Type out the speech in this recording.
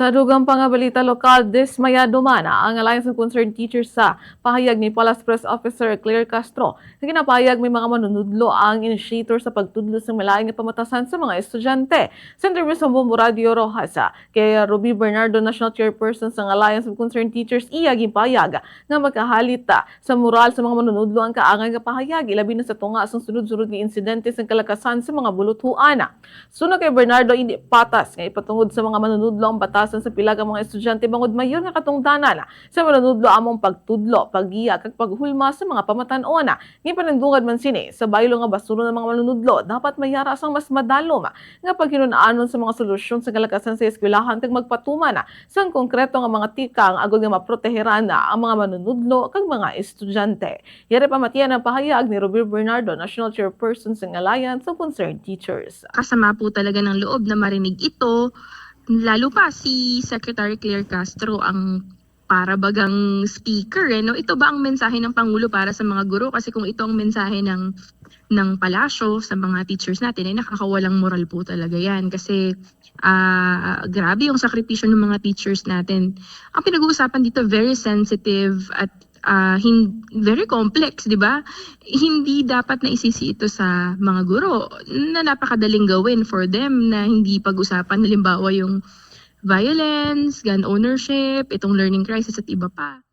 Sa dugang pangabalita lokal, dismayado man ang Alliance of Concerned Teachers sa pahayag ni Palas Press Officer Claire Castro na ginapahayag may mga manunudlo ang initiator sa pagtudlo ng malaking pamatasan sa mga estudyante. Sa interview sa Bombo Radio Rojas kay Ruby Bernardo, National Chairperson ng Alliance of Concerned Teachers, iya gipahayag nga magkahalita sa moral sa mga manunudlo ang kaangay nga pahayag ilabi na sa tunga sa sunod-sunod nga insidente sa kalakasan sa mga buluthuana. Sunod kay Bernardo, hindi patas nga ipatungod sa mga manunudlo ang batasan sa pila ka mga estudyante bangod mayon nga katungdanan sa manunudlo among pagtudlo, paggiya kag paghulma sa mga pamatan-on. Nga panindungad man sini sa baylo nga basuro ng mga manunudlo dapat mayara sang mas madalom nga paghinunaanon sa mga solusyon sa kalakasan sa eskwelahan kag magpatuman sang konkreto nga mga tikang agud nga maproteheran ang mga manunudlo kag mga estudyante. Yare pamatian ang pahayag ni Ruby Bernardo, National Chairperson ng Alliance of Concerned Teachers. Kasama po talaga ng loob na marinig ito, lalo pa si Secretary Claire Castro ang para bagang speaker. No? Ito ba ang mensahe ng Pangulo para sa mga guro? Kasi kung ito ang mensahe ng palasyo sa mga teachers natin, ay nakakawalang moral po talaga yan. Kasi grabe yung sakripisyo ng mga teachers natin. Ang pinag-uusapan dito, very sensitive at very complex, di ba? Hindi dapat na isisi ito sa mga guro na napakadaling gawin for them na hindi pag-usapan, halimbawa yung violence, gun ownership, itong learning crisis at iba pa.